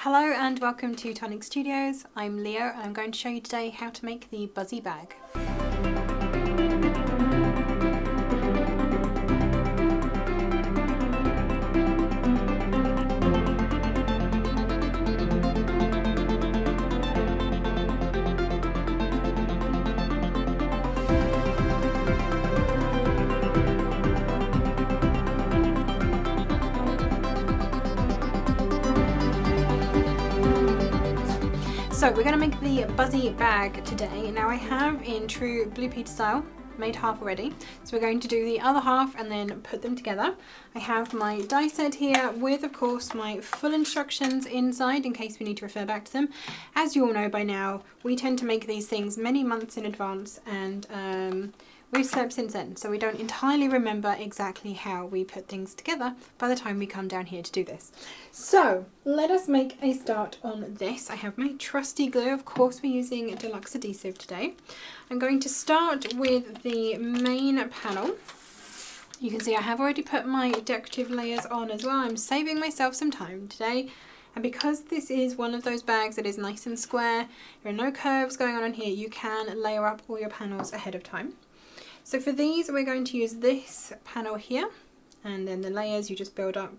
Hello and welcome to Tonic Studios. I'm Leo and I'm going to show you today how to make the Buzzy Bag. So we're going to make the Buzzy Bag today. Now I have in true Blue Peach style made half already, so we're going to do the other half and then put them together. I have my die set here with of course my full instructions inside in case we need to refer back to them. As you all know by now, we tend to make these things many months in advance, and we've slept since then, so we don't entirely remember exactly how we put things together by the time we come down here to do this. So let us make a start on this. I have my trusty glue. Of course we're using deluxe adhesive today. I'm going to start with the main panel. You can see I have already put my decorative layers on as well. I'm saving myself some time today. And because this is one of those bags that is nice and square, there are no curves going on here, you can layer up all your panels ahead of time. So for these, we're going to use this panel here, and then the layers you just build up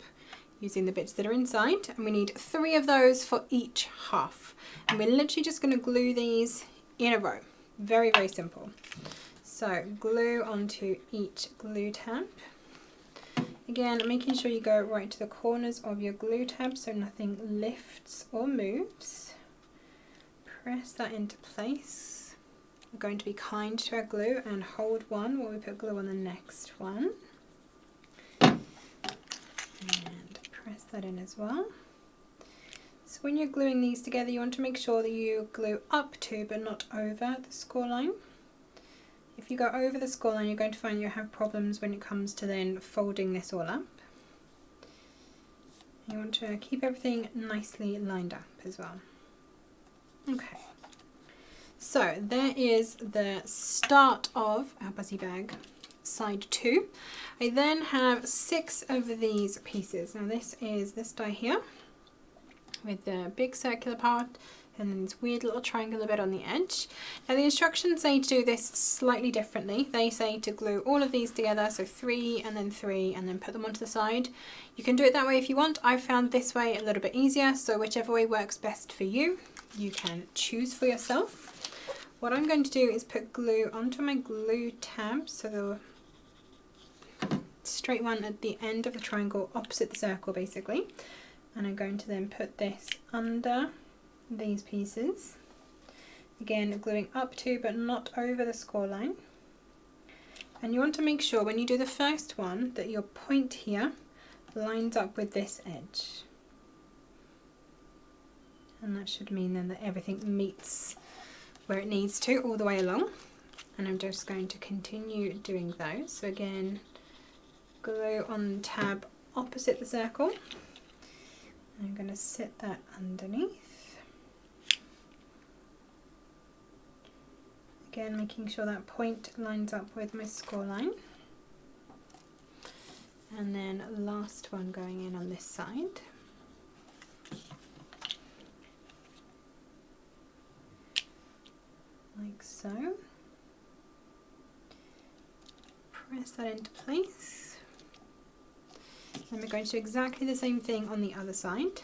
using the bits that are inside, and we need 3 of those for each half. And we're literally just going to glue these in a row. Very, very simple. So glue onto each glue tab. Again, making sure you go right to the corners of your glue tab so nothing lifts or moves. Press that into place. We're going to be kind to our glue and hold one while we put glue on the next one. And press that in as well. So when you're gluing these together, you want to make sure that you glue up to but not over the score line. If you go over the score line, you're going to find you have problems when it comes to then folding this all up. You want to keep everything nicely lined up as well. Okay. So there is the start of our Buzzy Bag, side 2. I then have 6 of these pieces. Now this is this die here with the big circular part and then this weird little triangular bit on the edge. Now the instructions say to do this slightly differently. They say to glue all of these together, so 3 and then put them onto the side. You can do it that way if you want. I found this way a little bit easier, so whichever way works best for you, you can choose for yourself. What I'm going to do is put glue onto my glue tab, so the straight one at the end of the triangle opposite the circle basically. And I'm going to then put this under these pieces. Again, gluing up to but not over the score line. And you want to make sure when you do the first one that your point here lines up with this edge. And that should mean then that everything meets where it needs to all the way along. And I'm just going to continue doing those. So again, glue on the tab opposite the circle. I'm going to sit that underneath. Again, making sure that point lines up with my score line. And then last one going in on this side. Like so. Press that into place. And we're going to do exactly the same thing on the other side.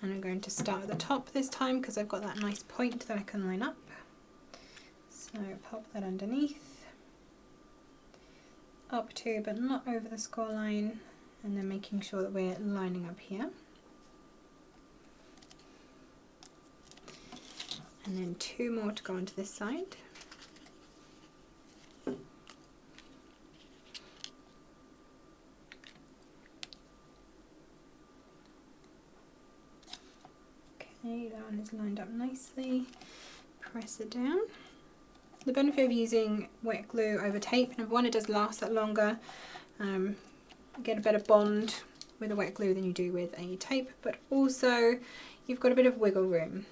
And I'm going to start at the top this time because I've got that nice point that I can line up. So pop that underneath. Up to but not over the score line. And then making sure that we're lining up here. And then 2 more to go onto this side. Okay, that one is lined up nicely. Press it down. The benefit of using wet glue over tape, number one, it does last that longer. Get a better bond with a wet glue than you do with a tape, but also you've got a bit of wiggle room.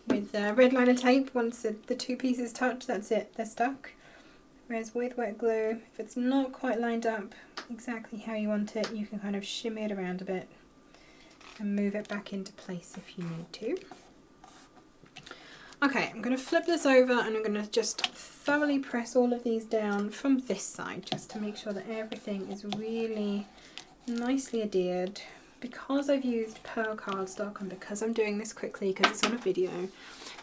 With red liner tape, once the 2 pieces touch, that's it, they're stuck. Whereas with wet glue, if it's not quite lined up exactly how you want it, you can kind of shimmy it around a bit and move it back into place if you need to. Okay, I'm going to flip this over and I'm going to just thoroughly press all of these down from this side just to make sure that everything is really nicely adhered. Because I've used pearl cardstock and because I'm doing this quickly because it's on a video,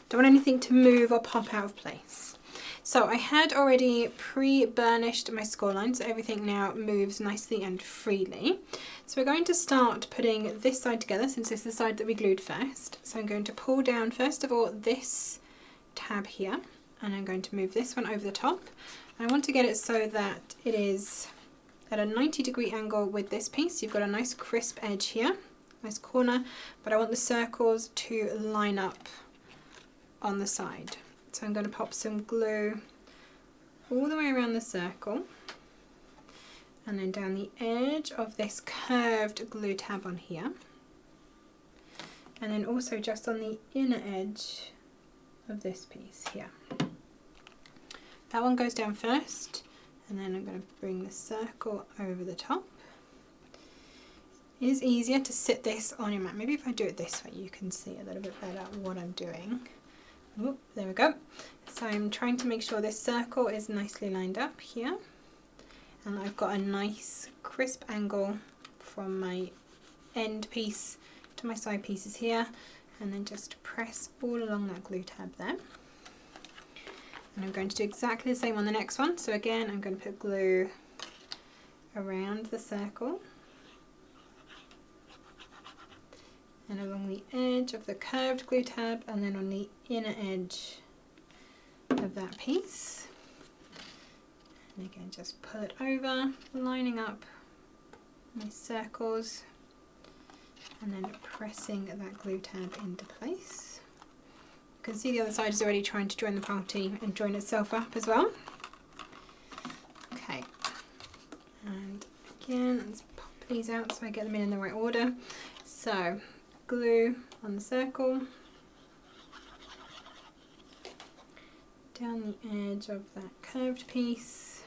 don't want anything to move or pop out of place. So I had already pre-burnished my score line, so everything now moves nicely and freely. So we're going to start putting this side together since this is the side that we glued first. So I'm going to pull down first of all this tab here, and I'm going to move this one over the top. I want to get it so that it is at a 90-degree angle with this piece. You've got a nice crisp edge here, nice corner, but I want the circles to line up on the side. So I'm going to pop some glue all the way around the circle and then down the edge of this curved glue tab on here, and then also just on the inner edge of this piece here. That one goes down first, and then I'm going to bring the circle over the top. It is easier to sit this on your mat. Maybe if I do it this way you can see a little bit better what I'm doing. Oop, there we go. So I'm trying to make sure this circle is nicely lined up here, and I've got a nice crisp angle from my end piece to my side pieces here, and then just press all along that glue tab there. And I'm going to do exactly the same on the next one. So again, I'm going to put glue around the circle and along the edge of the curved glue tab, and then on the inner edge of that piece. And again, just pull it over, lining up my circles and then pressing that glue tab into place. You can see the other side is already trying to join the party and join itself up as well. Okay, and again, let's pop these out so I get them in the right order. So glue on the circle, down the edge of that curved piece,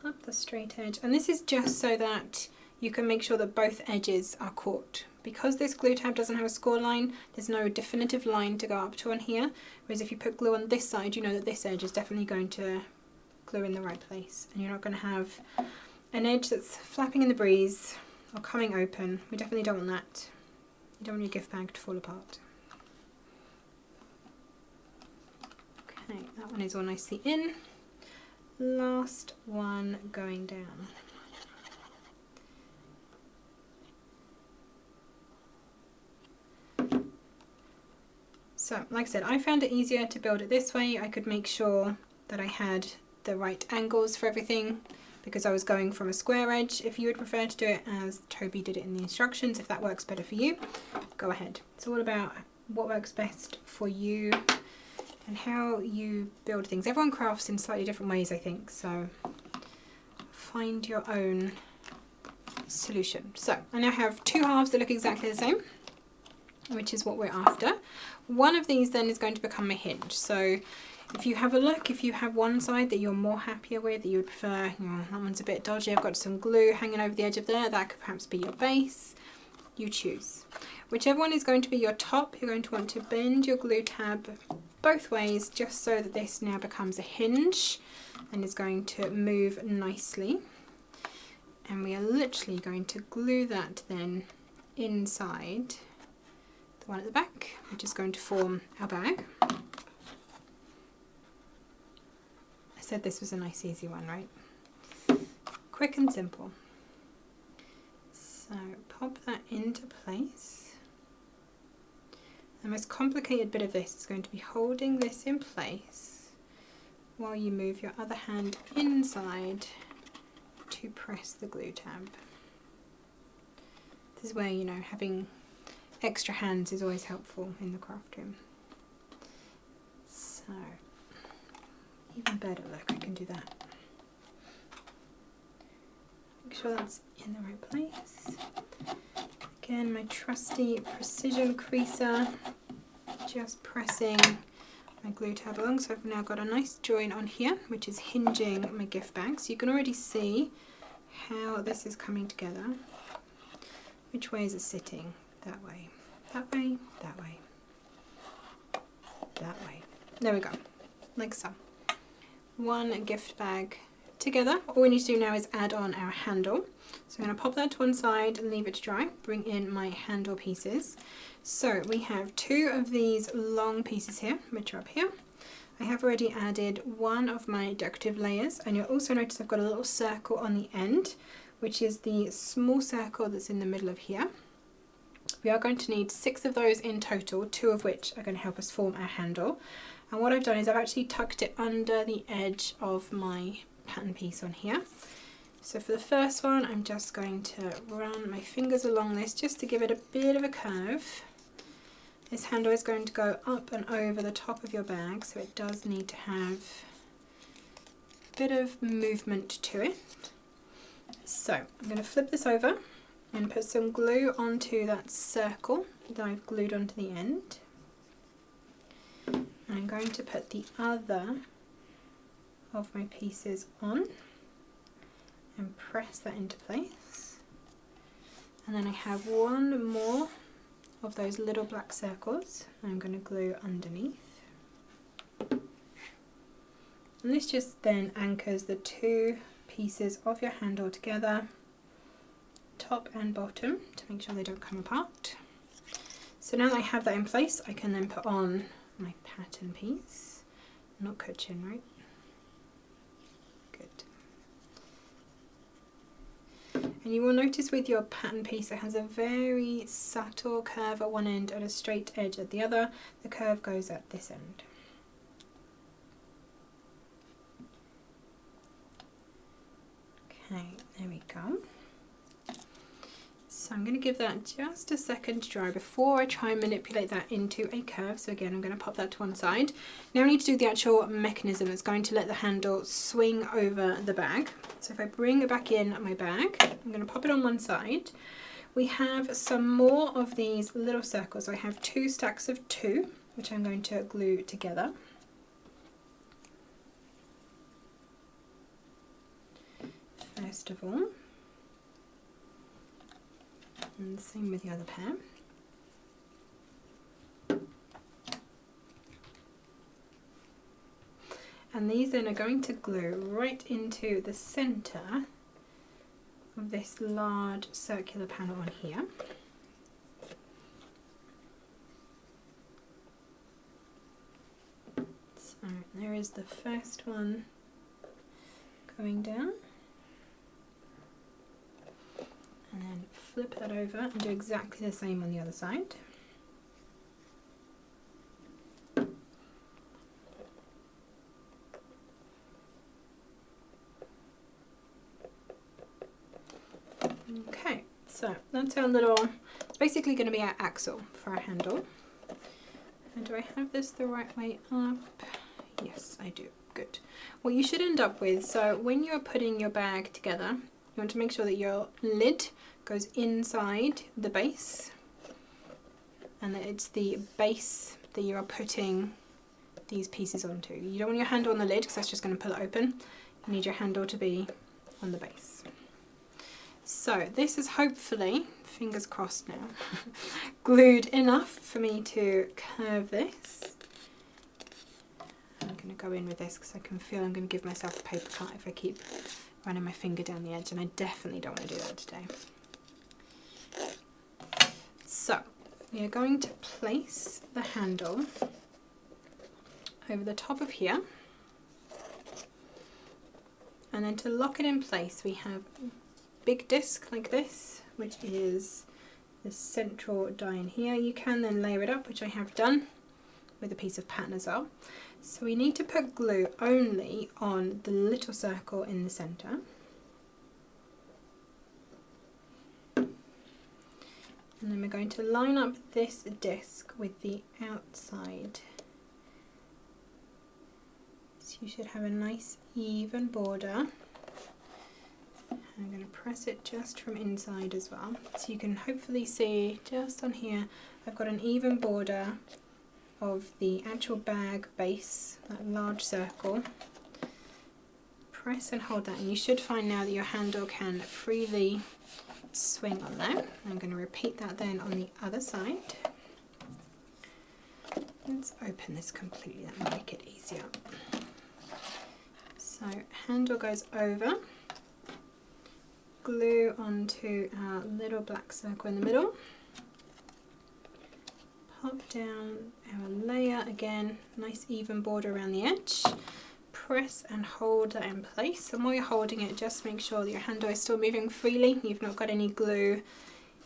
up the straight edge, and this is just so that you can make sure that both edges are caught. Because this glue tab doesn't have a score line, there's no definitive line to go up to on here, whereas if you put glue on this side, you know that this edge is definitely going to glue in the right place, and you're not going to have an edge that's flapping in the breeze or coming open. We definitely don't want that. You don't want your gift bag to fall apart. Okay, that one is all nicely in. Last one going down. So, like I said, I found it easier to build it this way. I could make sure that I had the right angles for everything because I was going from a square edge. If you would prefer to do it as Toby did it in the instructions, if that works better for you, go ahead. It's all about what works best for you and how you build things. Everyone crafts in slightly different ways, I think, so find your own solution. So I now have two halves that look exactly the same, which is what we're after. One of these then is going to become a hinge. So if you have a look, if you have one side that you're more happier with, that you would prefer, you know, that one's a bit dodgy, I've got some glue hanging over the edge of there, that could perhaps be your base. You choose. Whichever one is going to be your top, you're going to want to bend your glue tab both ways just so that this now becomes a hinge and is going to move nicely. And we are literally going to glue that then inside the one at the back, which is going to form our bag. I said this was a nice easy one, right? Quick and simple. So pop that into place. The most complicated bit of this is going to be holding this in place while you move your other hand inside to press the glue tab. This is where, you know, having extra hands is always helpful in the craft room. So, even better, look, I can do that. Make sure that's in the right place. Again, my trusty precision creaser, just pressing my glue tab along. So I've now got a nice join on here, which is hinging my gift bag. So you can already see how this is coming together. Which way is it sitting? That way, that way, that way, that way. There we go, like so. One gift bag together. All we need to do now is add on our handle. So I'm going to pop that to one side and leave it to dry. Bring in my handle pieces. So we have 2 of these long pieces here, which are up here. I have already added one of my decorative layers, and you'll also notice I've got a little circle on the end, which is the small circle that's in the middle of here. We are going to need 6 of those in total, 2 of which are going to help us form our handle. And what I've done is I've actually tucked it under the edge of my pattern piece on here. So for the first one, I'm just going to run my fingers along this just to give it a bit of a curve. This handle is going to go up and over the top of your bag, so it does need to have a bit of movement to it. So I'm going to flip this over and put some glue onto that circle that I've glued onto the end. I'm going to put the other of my pieces on and press that into place. And then I have one more of those little black circles I'm going to glue underneath. And this just then anchors the 2 pieces of your handle together, top and bottom, to make sure they don't come apart. So now that I have that in place, I can then put on my pattern piece. Not cutting, right? Good. And you will notice with your pattern piece it has a very subtle curve at one end and a straight edge at the other. The curve goes at this end. Okay, there we go. So I'm going to give that just a second to dry before I try and manipulate that into a curve. So again, I'm going to pop that to one side. Now I need to do the actual mechanism that's going to let the handle swing over the bag. So if I bring it back in my bag, I'm going to pop it on one side. We have some more of these little circles. I have 2 stacks of 2, which I'm going to glue together. First of all. And the same with the other pair. And these then are going to glue right into the centre of this large circular panel on here. So there is the first one going down. And then flip that over and do exactly the same on the other side. Okay, so that's our little, it's basically going to be our axle for our handle. And do I have this the right way up? Yes, I do. Good. What you should end up with, so when you're putting your bag together, you want to make sure that your lid goes inside the base and that it's the base that you are putting these pieces onto. You don't want your handle on the lid because that's just going to pull it open. You need your handle to be on the base. So this is hopefully, fingers crossed now, glued enough for me to curve this. I'm going to go in with this because I can feel I'm going to give myself a paper cut if I keep running my finger down the edge, and I definitely don't want to do that today. So we are going to place the handle over the top of here, and then to lock it in place we have a big disc like this, which is the central die in here. You can then layer it up, which I have done with a piece of pattern as well. So we need to put glue only on the little circle in the centre. And then we're going to line up this disc with the outside. So you should have a nice even border. And I'm going to press it just from inside as well. So you can hopefully see just on here, I've got an even border of the actual bag base, that large circle. Press and hold that, and you should find now that your handle can freely swing on there. I'm going to repeat that then on the other side. Let's open this completely, that will make it easier. So handle goes over, glue onto our little black circle in the middle, pop down our layer again, nice even border around the edge, press and hold that in place, and while you're holding it just make sure that your handle is still moving freely, you've not got any glue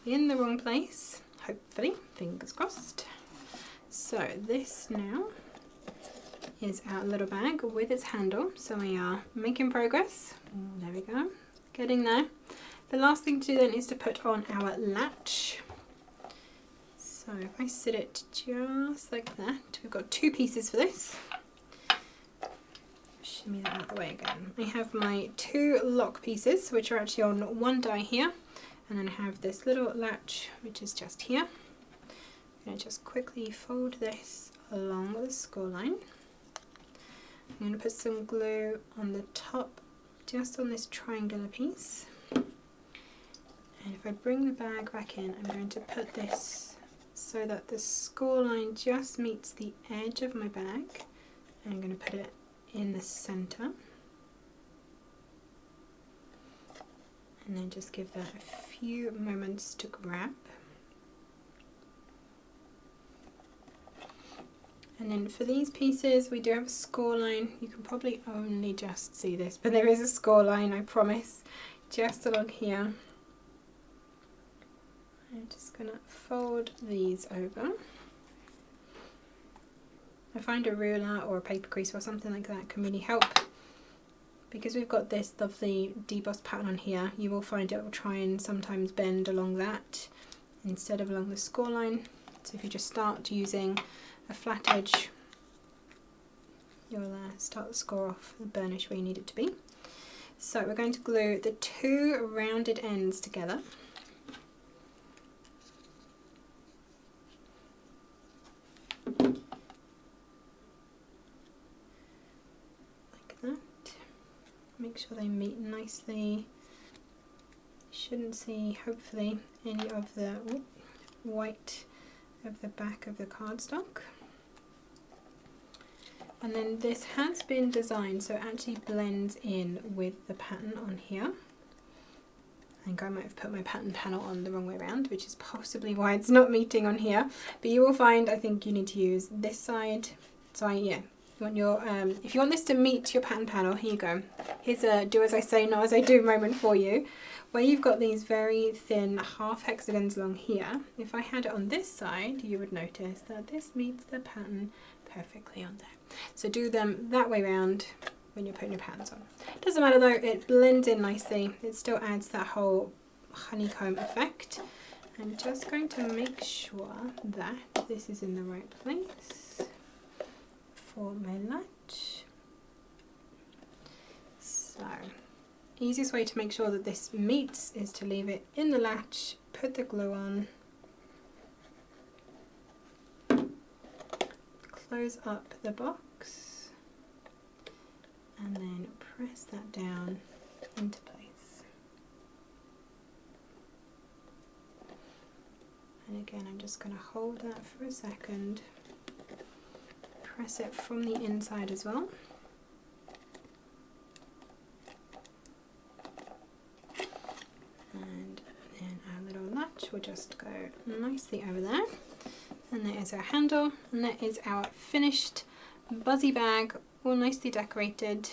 in the wrong place, hopefully, fingers crossed. So this now is our little bag with its handle, so we are making progress. There we go, getting there. The last thing to do then is to put on our latch. So if I sit it just like that, we've got two pieces for this. Shimmy that out of the way again. I have my two lock pieces, which are actually on one die here, and then I have this little latch, which is just here. I'm going to just quickly fold this along with the score line. I'm going to put some glue on the top, just on this triangular piece. And if I bring the bag back in, I'm going to put this so that the score line just meets the edge of my bag. And I'm going to put it in the center. And then just give that a few moments to grab. And then for these pieces, we do have a score line. You can probably only just see this, but there is a score line, I promise, just along here. I'm just going to fold these over. I find a ruler or a paper crease or something like that can really help. Because we've got this lovely debossed pattern on here, you will find it will try and sometimes bend along that instead of along the score line. So if you just start using a flat edge, you'll start the score off the burnish where you need it to be. So we're going to glue the two rounded ends together. Like that. Make sure they meet nicely. You shouldn't see, hopefully, any of the white of the back of the cardstock. And then this has been designed so it actually blends in with the pattern on here. I think I might have put my pattern panel on the wrong way around, which is possibly why it's not meeting on here. But you will find, I think you need to use this side. So yeah, you want your, if you want this to meet your pattern panel, here you go. Here's a do as I say, not as I do moment for you. Where you've got these very thin half hexagons along here, if I had it on this side, you would notice that this meets the pattern perfectly on there. So do them that way round when you're putting your patterns on. Doesn't matter though, it blends in nicely. It still adds that whole honeycomb effect. I'm just going to make sure that this is in the right place for my latch. So, easiest way to make sure that this meets is to leave it in the latch, put the glue on, close up the box, and then press that down into place. And again, I'm just going to hold that for a second, press it from the inside as well. And then our little latch will just go nicely over there. And there is our handle, and there is our finished Buzzy Bag, all nicely decorated,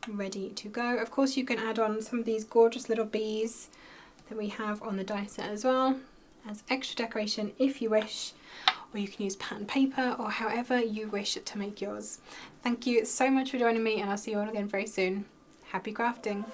ready to go. Of course you can add on some of these gorgeous little bees that we have on the die set as well as extra decoration if you wish, or you can use pattern paper or however you wish to make yours. Thank you so much for joining me, and I'll see you all again very soon. Happy crafting!